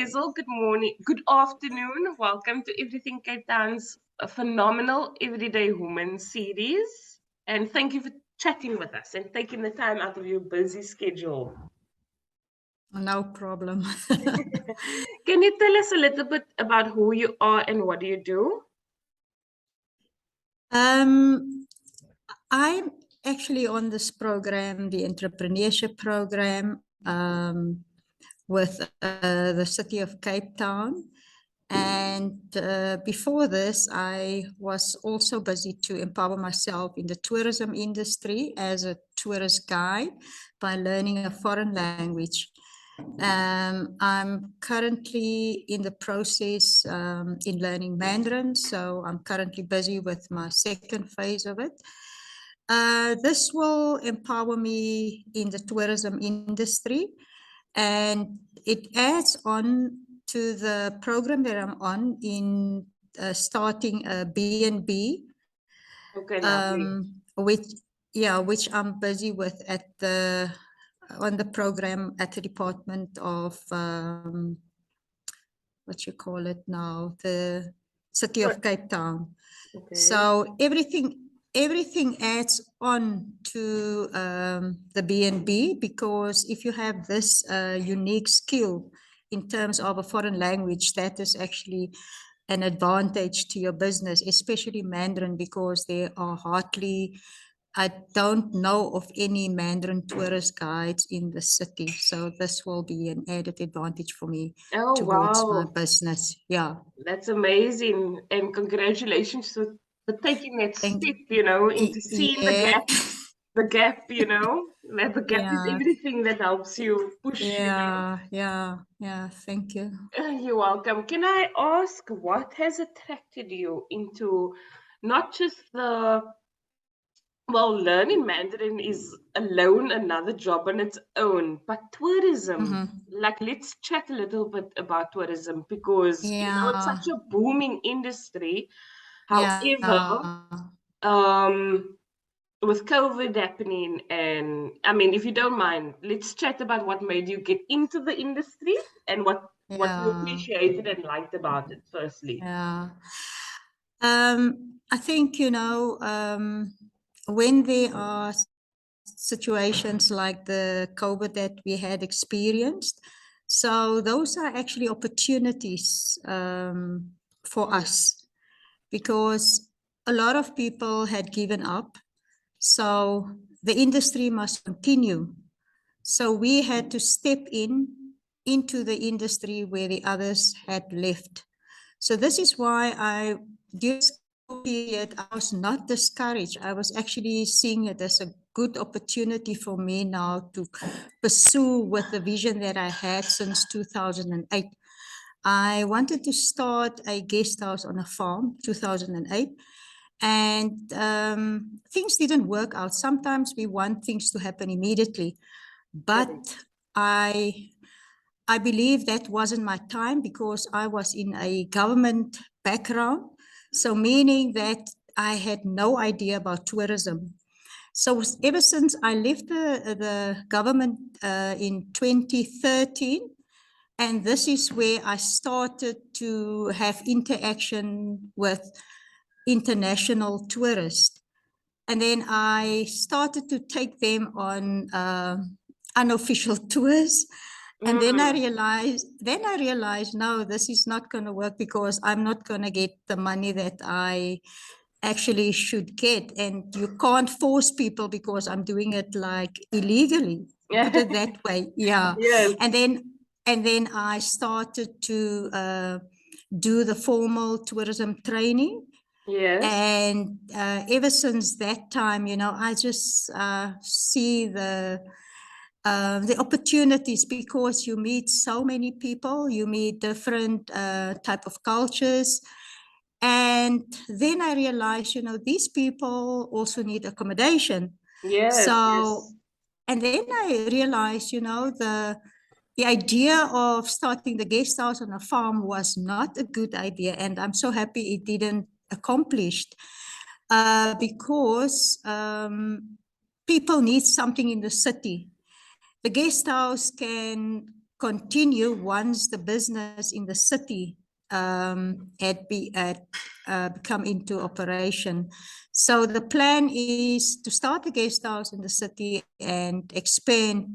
Hazel. Good morning, good afternoon. Welcome to Everything Cape Town's phenomenal Everyday Woman series. And thank you for chatting with us and taking the time out of your busy schedule. No problem. Can you tell us a little bit about who you are and what do you do? I'm actually on this program, the entrepreneurship program, with the city of Cape Town. And before this, I was also busy to empower myself in the tourism industry as a tourist guide by learning a foreign language. I'm currently in the process in learning Mandarin, so I'm currently busy with my second phase of it. This will empower me in the tourism industry, and it adds on to the program that I'm on in starting a B&B, Okay, lovely. which I'm busy with on the program at the Department of what you call it now, the City of Cape Town. Okay. So everything adds on to the B&B, because if you have this unique skill in terms of a foreign language, that is actually an advantage to your business, especially Mandarin, because there are hardly, I don't know of any Mandarin tourist guides in the city. So this will be an added advantage for me Oh, towards my wow. business. Yeah. That's amazing. And congratulations for taking that Thank step, into seeing the yeah. gap, that the gap is Yeah. everything that helps you push, Yeah. Thank you. You're welcome. Can I ask what has attracted you into not just learning Mandarin is alone another job on its own, but tourism. Like, let's chat a little bit about tourism because, it's Yeah. such a booming industry. However, Yeah. with COVID happening, and I mean, if you don't mind, let's chat about what made you get into the industry and what you Yeah. appreciated and liked about it, firstly. Yeah. I think, when there are situations like the COVID that we had experienced, so those are actually opportunities for us, because a lot of people had given up. So the industry must continue. So we had to step into the industry where the others had left. So this is why during this period, I was not discouraged. I was actually seeing it as a good opportunity for me now to pursue with the vision that I had since 2008. I wanted to start a guest house on a farm, 2008. And things didn't work out. Sometimes we want things to happen immediately, but I believe that wasn't my time, because I was in a government background. So meaning that I had no idea about tourism. So ever since I left the government in 2013, and this is where I started to have interaction with international tourists. And then I started to take them on unofficial tours. And then I realized, no, this is not going to work, because I'm not going to get the money that I actually should get. And you can't force people, because I'm doing it like illegally, put it that way. Yeah. Yes. And then I started to do the formal tourism training. Yes. And ever since that time, I just see the opportunities, because you meet so many people, you meet different type of cultures. And then I realized, these people also need accommodation. Yes. So, and then I realized, the idea of starting the guest house on a farm was not a good idea. And I'm so happy it didn't accomplish, because people need something in the city. The guest house can continue once the business in the city had come into operation. So the plan is to start a guest house in the city and expand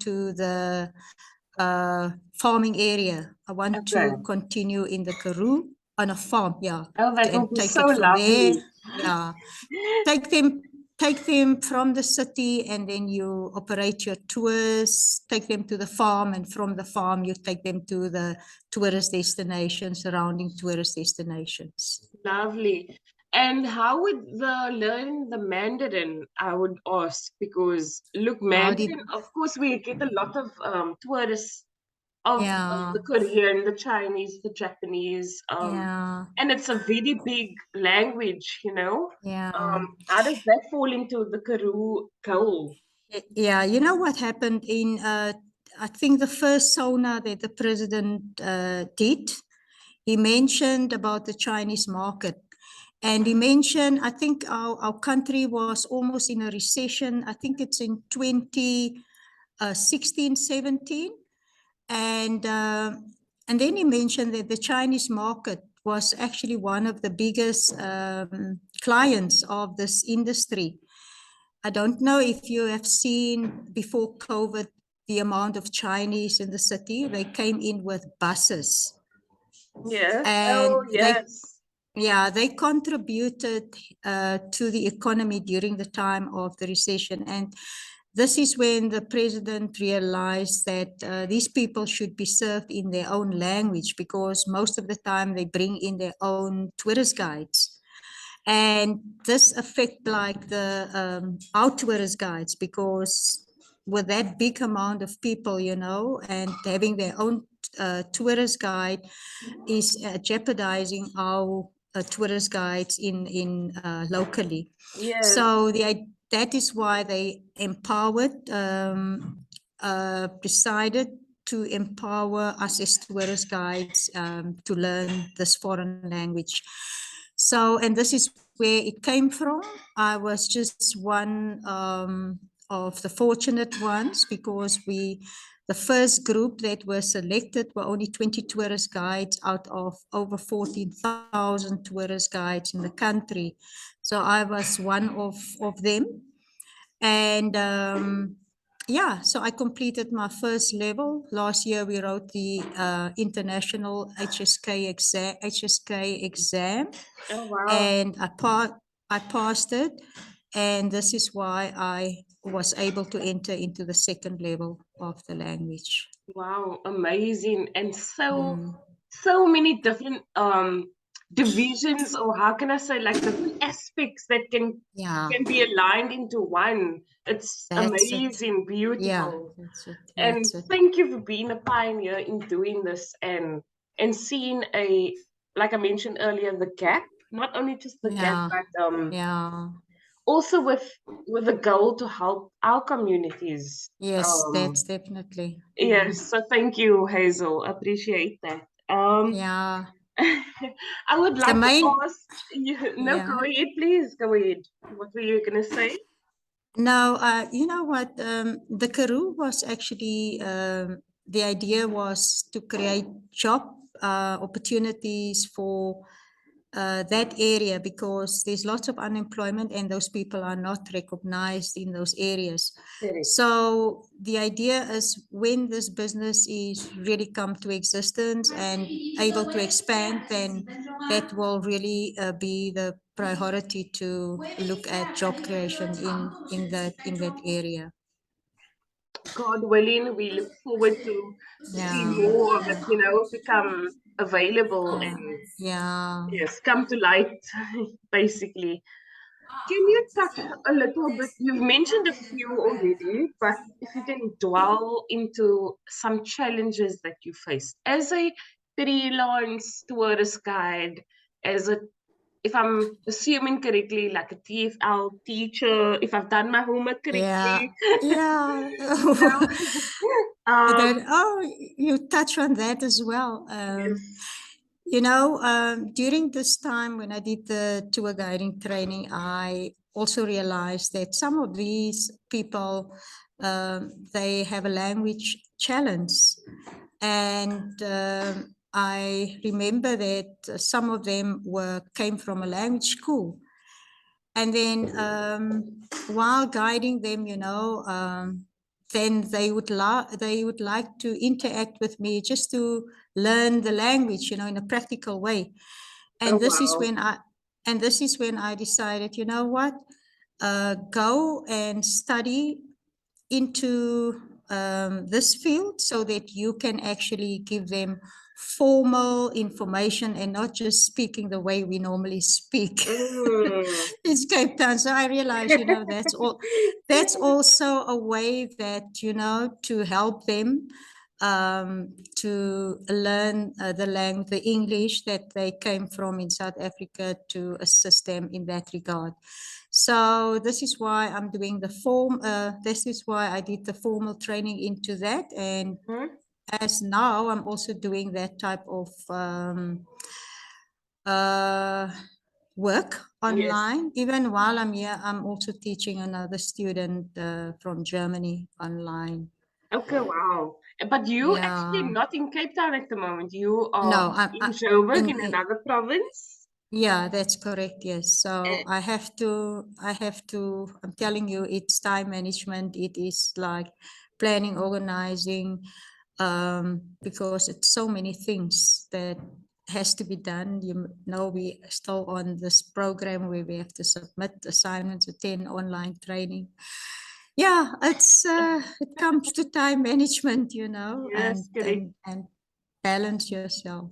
to the farming area. I want Okay. to continue in the Karoo on a farm, yeah, Oh, that will and be take so it from there. lovely. Yeah, take them from the city, and then you operate your tours, take them to the farm, and from the farm you take them to the tourist destinations, surrounding tourist destinations. Lovely. And how would the learn the Mandarin, I would ask, because look, How did Mandarin, of course, we get a lot of tourists of Yeah, the Korean, the Chinese, the Japanese, yeah, and it's a very big language, yeah. How does that fall into the Karoo goal? Yeah, you know what happened in, I think the first sauna that the president did, he mentioned about the Chinese market. And he mentioned, I think our country was almost in a recession. I think it's in 2016, 17. And then he mentioned that the Chinese market was actually one of the biggest clients of this industry. I don't know if you have seen before COVID the amount of Chinese in the city. They came in with buses, Yes. Oh, and yes. they contributed to the economy during the time of the recession. And this is when the president realized that these people should be served in their own language, because most of the time they bring in their own tourist guides. And this affect like the our tourist guides, because with that big amount of people, and having their own tourist guide is jeopardizing our tourist guides in locally. Yes. So that is why they decided to empower us as tourist guides to learn this foreign language. So, and this is where it came from. I was just one of the fortunate ones, because the first group that were selected were only 20 tourist guides out of over 14,000 tourist guides in the country. So I was one of them. And so I completed my first level. Last year we wrote the international HSK exam, Oh, wow. and I passed it. And this is why I was able to enter into the second level of the language. Wow, amazing. And so Mm, so many different divisions, or how can I say, like different aspects that yeah, can be aligned into one. It's that's it. amazing, Yeah, beautiful. that's it. And That's it. thank you for being a pioneer in doing this, and seeing like I mentioned earlier, the gap, not only just the gap, Yeah, but yeah. also with the goal to help our communities. Yes, that's definitely. Yes, so thank you, Hazel. Appreciate that. Yeah. I would The like to main, ask you, no, yeah. go ahead, please, go ahead. What were you gonna say? Now, you know what? The Karoo was actually, the idea was to create job opportunities for that area, because there's lots of unemployment and those people are not recognized in those areas. Correct. So the idea is, when this business is really come to existence and able to expand, then that will really be the priority to look at job creation in that area. God willing, we look forward to see Yeah, more of it, become available yeah, and yeah, yes, come to light, basically. Can you touch a little bit? You've mentioned a few already, but if you can dwell into some challenges that you faced as a freelance tourist guide, as a, if I'm assuming correctly, like a TFL teacher, if I've done my homework yeah, correctly, yeah. you know. You touch on that as well. Yes, During this time when I did the tour guiding training, I also realized that some of these people they have a language challenge. And I remember that some of them came from a language school. And then while guiding them, then they would like to interact with me just to learn the language, in a practical way. Oh, And wow. this is when I decided, you know what, go and study into this field so that you can actually give them formal information and not just speaking the way we normally speak. Mm. It's Cape Town. So I realize, that's also a way that, to help them to learn the English that they came from in South Africa, to assist them in that regard. So this is why I'm doing this is why I did the formal training into that. And Mhm. as now I'm also doing that type of uh, work Yes. online. Even while I'm here, I'm also teaching another student from Germany online. Okay, wow. But you actually Yeah. not in Cape Town at the moment. You are No, in Joburg in in another province. yeah, that's correct. Yes. So Eh, I'm telling you, it's time management. It is like planning, organizing, because it's so many things that has to be done. We are still on this program where we have to submit assignments, attend online training. Yeah, it comes to time management, Yes, correct. and balance yourself.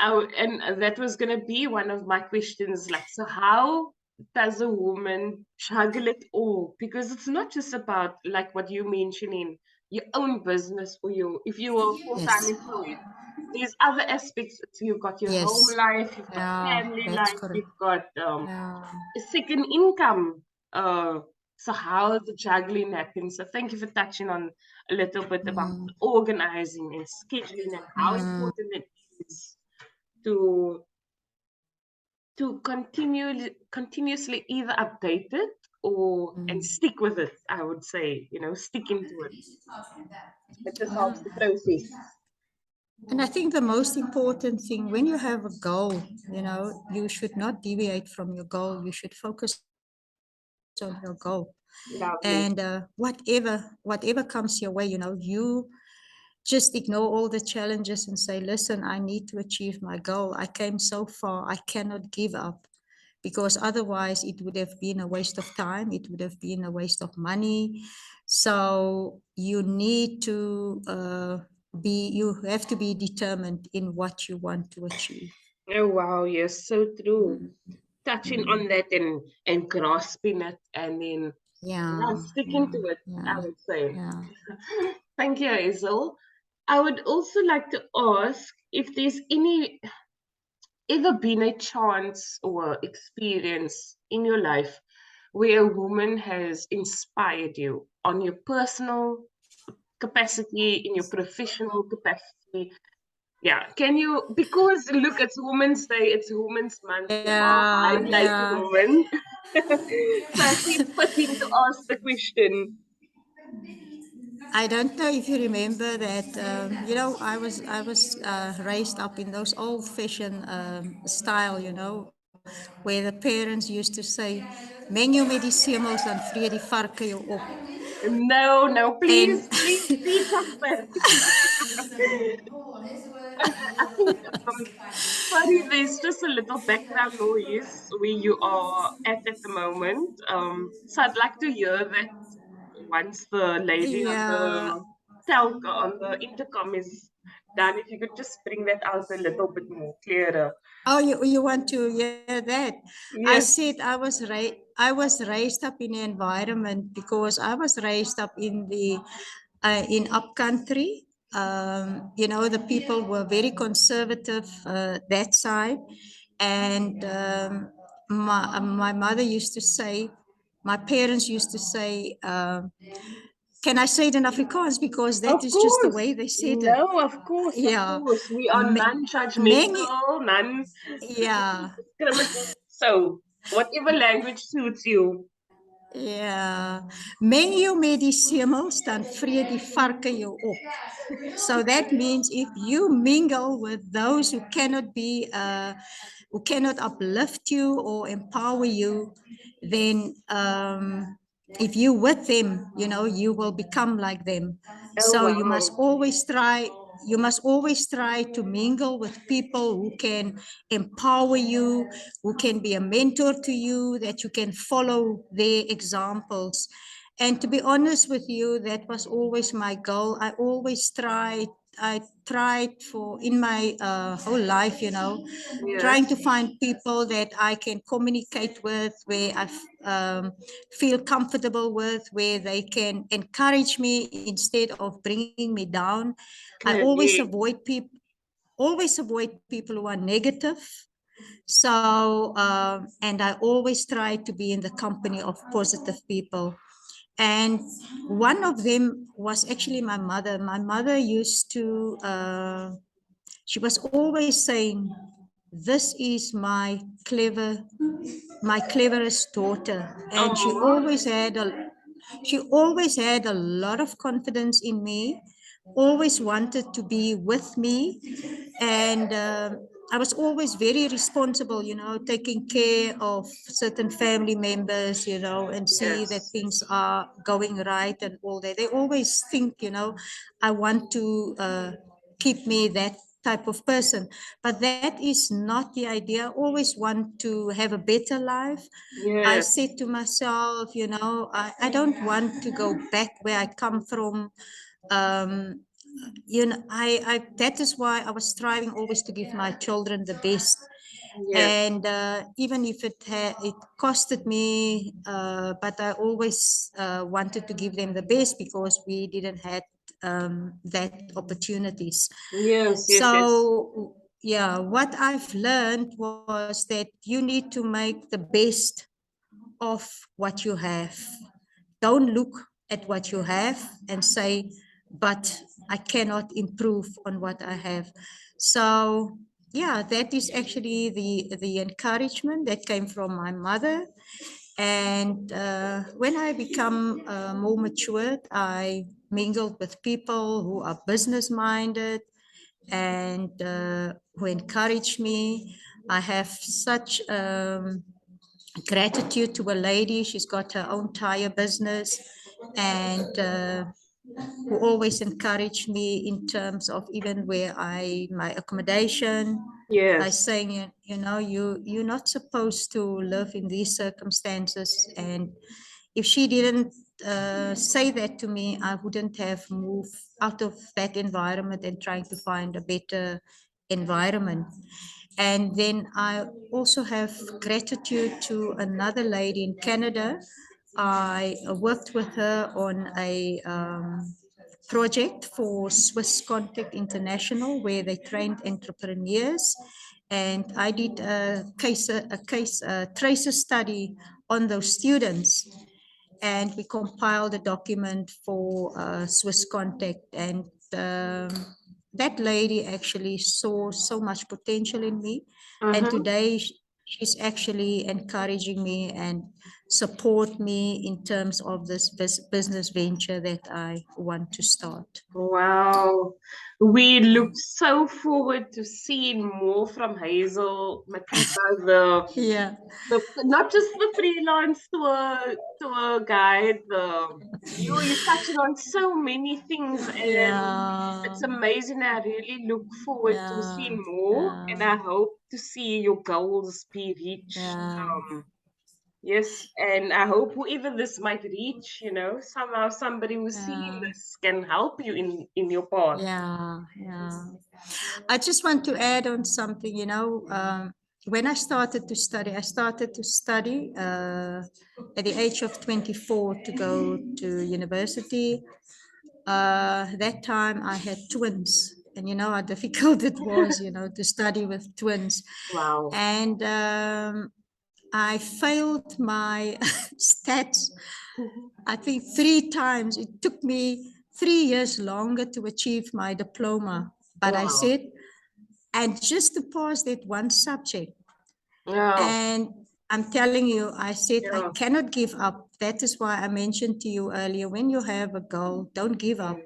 Oh, and that was gonna be one of my questions. Like, so how does a woman juggle it all? Because it's not just about like what you mentioning, your own business or if you are full-time Yes. employed. There's other aspects. You've got your home Yes. life, you've got Yeah, family that's life, correct. you've got Yeah. a second income. So how the juggling happens. So thank you for touching on a little bit about Mm, organizing and scheduling and how mm, important it is to continuously either update it or and mm. stick with it. I would say, stick into it. It just Yeah. helps the process. And I think the most important thing when you have a goal, you should not deviate from your goal. You should focus on your goal. And Lovely. whatever comes your way, you just ignore all the challenges and say, listen, I need to achieve my goal. I came so far. I cannot give up, because otherwise it would have been a waste of time. It would have been a waste of money. So you need to you have to be determined in what you want to achieve. Oh wow, yes, so true. Mm, Touching mm. on that and grasping it and then Yeah, sticking yeah, to it, I yeah, would say. yeah. Thank you, Hazel. I would also like to ask if there's ever been a chance or experience in your life where a woman has inspired you on your personal capacity, in your professional capacity? Yeah, can you, because look, it's Women's Day, it's Women's Month, we are Yeah, highlighting yeah. women. So I think fitting to ask the question. I don't know if you remember that. I was raised up in those old-fashioned style. Where the parents used to say, "Meng jou met die semels, dan vreet die varke jou op." No, no, And please teach us that. And I think, sorry, there's just a little background noise where you are at the moment. So I'd like to hear that once the lady on yeah. the telco on the intercom is done. If you could just bring that out a little bit more clearer. Oh, you want to hear that? I Yes. said I was raised up in an environment, because I was raised up in upcountry. The people were very conservative that side, and my mother used to say, my parents used to say, can I say it in Afrikaans, because that Of is just the course. way they said it. No, of course, of Yeah, course. We are meng, non-judgmental, yeah. non-discriminating. So, whatever language suits you. Ja, meng jou met die semels, dan vreet die varke jou op. So that means if you mingle with those who cannot uplift you or empower you, then if you with them, you will become like them. Oh, So wow. you must always try to mingle with people who can empower you, who can be a mentor to you, that you can follow their examples. And to be honest with you, that was always my goal. I tried for in my whole life, trying to Yes. find people that I can communicate with, where I feel comfortable with, where they can encourage me instead of bringing me down. I Correct. always avoid people who are negative. So, and I always try to be in the company of positive people. And one of them was actually my mother. My mother used to, she was always saying, "This is my cleverest daughter." And Oh, she always had a lot of confidence in me, always wanted to be with me. And I was always very responsible, taking care of certain family members, and see that yes. things are going right and all that. They always think, I want to keep me that type of person. But that is not the idea. I always want to have a better life. I Yes. said to myself, I don't want to go back where I come from. Um, that is why I was striving always to give my children the best. Yes. And even if it costed me, but I always wanted to give them the best because we didn't have that opportunities. Yes. Yes. Yes. So yeah, what I've learned was that you need to make the best of what you have. Don't look at what you have and say, but I cannot improve on what I have. So yeah, that is actually the encouragement that came from my mother. And when I become more matured, I mingled with people who are business minded and who encourage me. I have such gratitude to a lady. She's got her own tire business, and who always encouraged me in terms of even where my accommodation, by Yes. saying, you're not supposed to live in these circumstances. And if she didn't say that to me, I wouldn't have moved out of that environment and trying to find a better environment. And then I also have gratitude to another lady in Canada. I worked with her on a project for Swiss Contact International, where they trained entrepreneurs. And I did a tracer study on those students. And we compiled a document for Swiss Contact. And that lady actually saw so much potential in me. And Uh-huh. today she's actually encouraging me and support me in terms of this business venture that I want to start. Wow. We look so forward to seeing more from Hazel Matipa, Yeah, not just the freelance tour guide, you're touching on so many things, and yeah, it's amazing. I really look forward to yeah, seeing more, and yeah, I hope to see your goals be reached. yeah, Yes, and I hope whoever this might reach, somehow somebody who's seeing yeah, this can help you in your path. yeah, yeah. I just want to add on something, when I started to study at the age of 24 to go to university. That time I had twins, and you know how difficult it was, to study with twins. Wow. And I failed my stats, I think 3 times. It took me 3 years longer to achieve my diploma. But I Wow. said, and just to pass that one subject. Yeah. And I'm telling you, I said, I Yeah. cannot give up. that is why I mentioned to you earlier, when you have a goal, don't give up.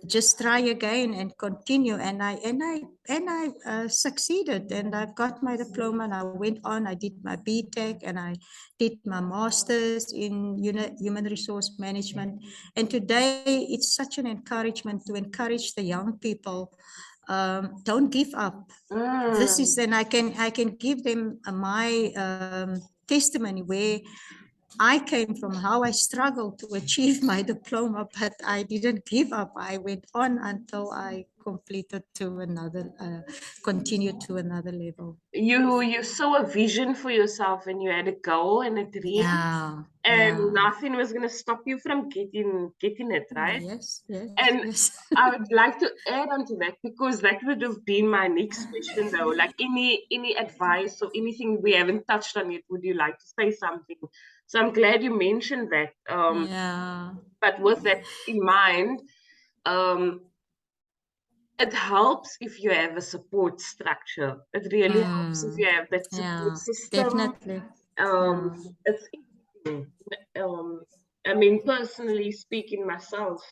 Just try again and continue. And I succeeded, and I've got my diploma, and I went on. I did my BTech, and I did my master's in human resource management. And today it's such an encouragement to encourage the young people. Don't give up. This is, and I can give them my testimony where I came from, how I struggled to achieve my diploma, but I didn't give up. I went on until I completed to another, continued to another level. You saw a vision for yourself, and you had a goal and a dream, Yeah, and yeah. nothing was going to stop you from getting it, right? Yes, yes, And yes. I would like to add on to that, because that would have been my next question though. Like, any advice or anything we haven't touched on yet, would you like to say something? So I'm glad you mentioned that. Yeah. But with that in mind, um, it helps if you have a support structure. It really helps if Mm, you have that support yeah, system. definitely. Um, Yeah. it's interesting. I mean, personally speaking, myself,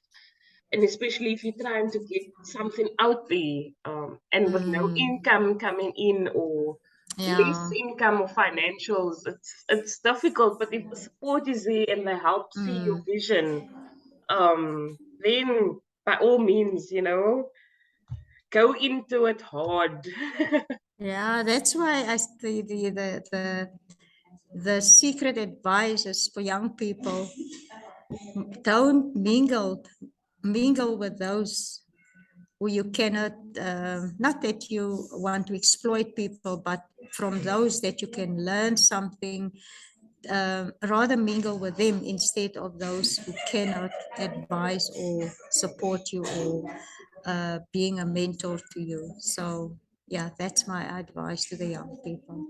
and especially if you're trying to get something out there, and with no Mm, income coming in, or less yeah. income or financials, it's difficult. But if the support is there and they help see your Mm, vision, then by all means, go into it hard. yeah, that's why the secret advice is for young people: don't mingle with those who you cannot, not that you want to exploit people, but from those that you can learn something. Rather mingle with them instead of those who cannot advise or support you, or being a mentor to you. So yeah, that's my advice to the young people.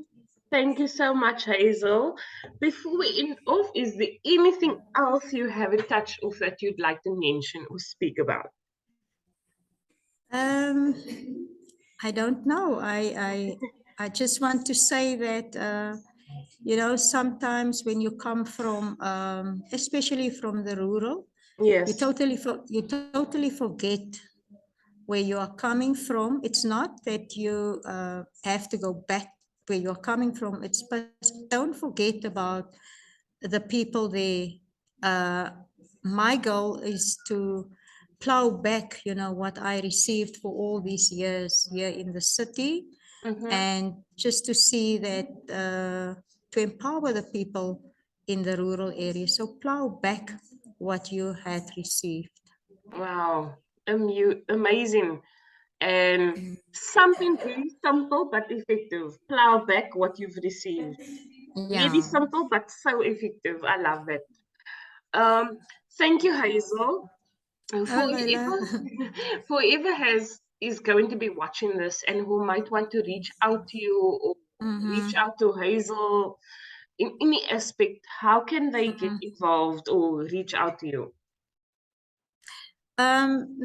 Thank you so much, Hazel. Before we end off, is there anything else you haven't touched off that you'd like to mention or speak about? um, I don't know. I just want to say that, sometimes when you come from, especially from the rural, Yes. you totally forget where you are coming from. It's not that you have to go back where you're coming from. It's, but don't forget about the people there. Uh, my goal is to plow back, what I received for all these years here in the city, Mm-hmm. and just to see that, to empower the people in the rural areas. So plow back what you had received. Wow. Amazing. And something very simple but effective. Plow back what you've received. Really Yeah. simple but so effective. I love it. Um, Thank you, Hazel. Oh, Leila. For whoever is going to be watching this and who might want to reach out to you or reach Mm-hmm. out to Hazel in any aspect, how can they get involved or reach out to you?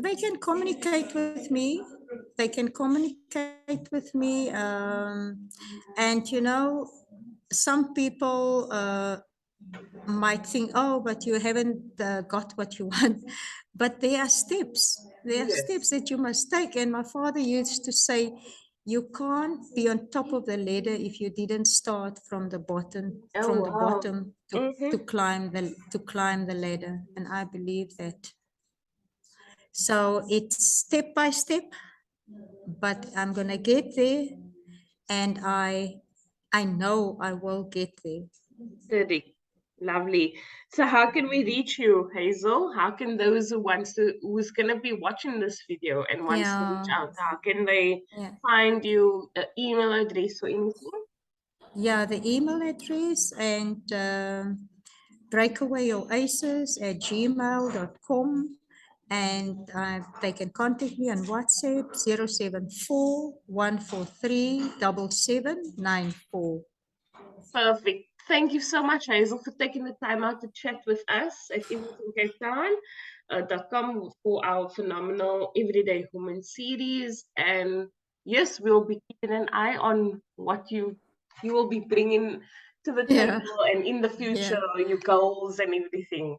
They can communicate with me. They can communicate with me. And, some people might think, oh, but you haven't got what you want. But there are steps. There are Yes. steps that you must take. And my father used to say, you can't be on top of the ladder if you didn't start Oh from the wow. bottom Mm-hmm. to climb the ladder. And I believe that. So it's step by step, but I'm gonna get there, and I know I will get there. Correct. Lovely. So how can we reach you, Hazel? How can those who's gonna be watching this video and wants to reach Yeah, out, how can they yeah, find you, email address or anything? yeah. The email address and breakawayoasis@gmail.com, and they can contact me on WhatsApp 074-143-7794. Perfect. Thank you so much, Hazel, for taking the time out to chat with us at everythingcapetown.com for our phenomenal Everyday Human series. And yes, we'll be keeping an eye on what you will be bringing to the Yeah. table and in the future, your goals and everything.